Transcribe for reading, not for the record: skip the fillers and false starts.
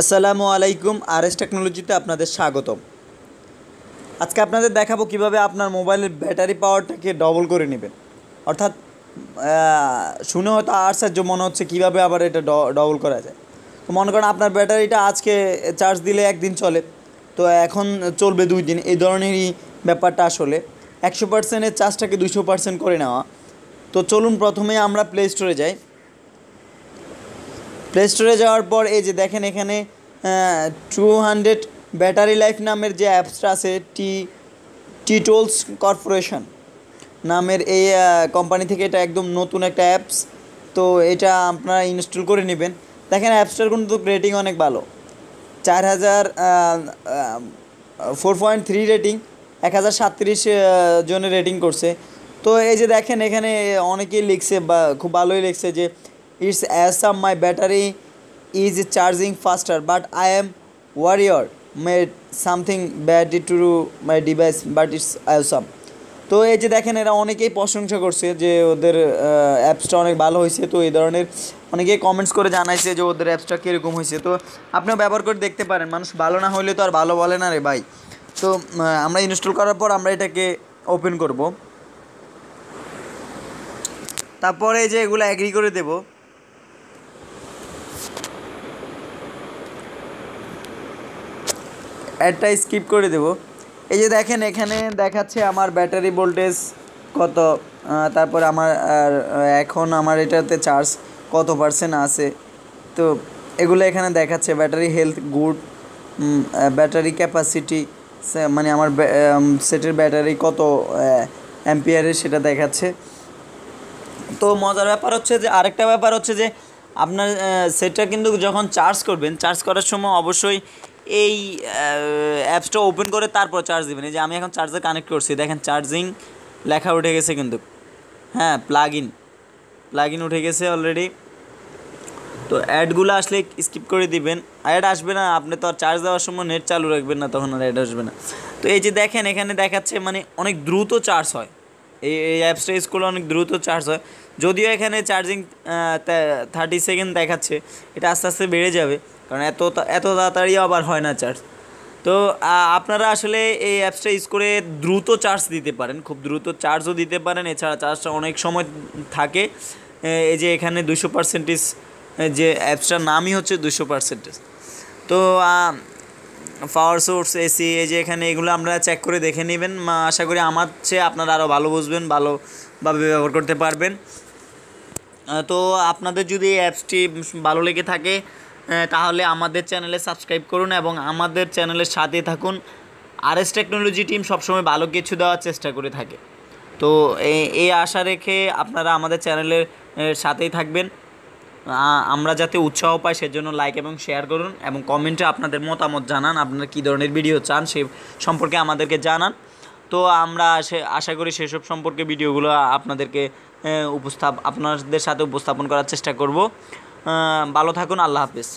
আসসালামু আলাইকুম। আরএস টেকনোলজিতে আপনাদের স্বাগতম। আজকে আপনাদের দেখাবো কিভাবে আপনার মোবাইলের ব্যাটারি পাওয়ারটাকে ডবল করে নেবেন। অর্থাৎ শুনে হয়তো আশ্চর্য মনে হচ্ছে কীভাবে আবার এটা ডবল করা যায়। তো মনে করেন আপনার ব্যাটারিটা আজকে চার্জ দিলে একদিন চলে, তো এখন চলবে 2 দিন, এই ধরনেরই ব্যাপারটা। আসলে 100%-এর চার্জটাকে 200% করে নেওয়া। তো চলুন প্রথমে আমরা প্লে স্টোরে যাই। প্লে স্টোরে যাওয়ার পর এই যে দেখেন এখানে 200 ব্যাটারি লাইফ নামের যে অ্যাপসটা আছে, টি-টোলস কর্পোরেশন নামের এই কোম্পানি থেকে এটা একদম নতুন একটা অ্যাপস। তো এটা আপনারা ইনস্টল করে নেবেন। দেখেন অ্যাপসটার কিন্তু রেটিং অনেক ভালো, 4.3 রেটিং, 1037 জনের রেটিং করছে। তো এই যে দেখেন এখানে অনেকেই লিখছে বা খুব ভালোই লিখছে যে it's awesome, my battery is charging faster but I am worried made something bad to my device but it's awesome. তো এই যে দেখেন এরা অনেকেই প্রশংসা করছে যে ওদের অ্যাপসটা অনেক ভালো হয়েছে। তো এই ধরনের অনেকেই কমেন্টস করে জানাইছে যে ওদের অ্যাপসটা কীরকম হয়েছে। তো আপনিও ব্যবহার করে দেখতে পারেন। মানুষ ভালো না হলে তো আর ভালো বলে না রে ভাই। তো আমরা ইনস্টল করার পর আমরা এটাকে ওপেন করব। তারপরে এই যে এগুলো অ্যাগ্রি করে দেব। অ্যাডটা স্কিপ করে দেব। এই যে দেখেন এখানে দেখাচ্ছে আমার ব্যাটারি ভোল্টেজ কত, তারপর আমার এখন আমার এটাতে চার্জ কত পার্সেন্ট আছে। তো এগুলো এখানে দেখাচ্ছে। Battery health good, battery capacity, মানে আমার সেটের ব্যাটারি কত অ্যাম্পিয়ারের সেটা দেখাচ্ছে। তো মজার ব্যাপার হচ্ছে যে আরেকটা ব্যাপার হচ্ছে যে আপনার সেটটা কিন্তু যখন চার্জ করবেন, চার্জ করার সময় অবশ্যই এই অ্যাপসটা ওপেন করে তারপর চার্জ দেবেন। এই যে আমি এখন চার্জার কানেক্ট করছি, দেখেন চার্জিং লেখা উঠে গেছে কিন্তু। হ্যাঁ, প্লাগ ইন উঠে গেছে অলরেডি। তো অ্যাডগুলো আসলে স্কিপ করে দিবেন। অ্যাড আসবে না, আপনি তো আর চার্জ দেওয়ার সময় নেট চালু রাখবেন না, তখন আর অ্যাড আসবে না। তো এই যে দেখেন এখানে দেখাচ্ছে মানে অনেক দ্রুত চার্জ হয়। এই অ্যাপসটা ইউজ করলে অনেক দ্রুত চার্জ হয়। যদিও এখানে চার্জিং 30 সেকেন্ড দেখাচ্ছে, এটা আস্তে আস্তে বেড়ে যাবে, কারণ এত তাড়াতাড়িও আবার হয় না চার্জ। তো আপনারা আসলে এই অ্যাপসটা ইউজ করে দ্রুত চার্জ দিতে পারেন, খুব দ্রুত চার্জও দিতে পারেন। এছাড়া চার্জটা অনেক সময় থাকে। এই যে এখানে 200%, যে অ্যাপসটার নামই হচ্ছে 200%। তো পাওয়ার সোর্স, এসি, এই যে এখানে এগুলো আমরা চেক করে দেখে নেবেন। আশা করি আমার চেয়ে আপনারা আরও ভালো বুঝবেন, ভালোভাবে ব্যবহার করতে পারবেন। তো আপনাদের যদি এই অ্যাপসটি ভালো লেগে থাকে তাহলে আমাদের চ্যানেলে সাবস্ক্রাইব করুন এবং আমাদের চ্যানেলের সাথে থাকুন। আরএস টেকনোলজি টিম সবসময় ভালো কিছু দেওয়ার চেষ্টা করে থাকে। তো এই আশা রেখে আপনারা আমাদের চ্যানেলের সাথেই থাকবেন। আমরা যাতে উৎসাহ পাই সেজন্য লাইক এবং শেয়ার করুন এবং কমেন্টে আপনাদের মতামত জানান। আপনারা কী ধরনের ভিডিও চান সে সম্পর্কে আমাদেরকে জানান। তো আমরা আশা করি সেসব সম্পর্কে ভিডিওগুলো আপনাদেরকে আপনাদের সাথে উপস্থাপন করার চেষ্টা করব। ভালো থাকুন। আল্লাহ হাফেজ।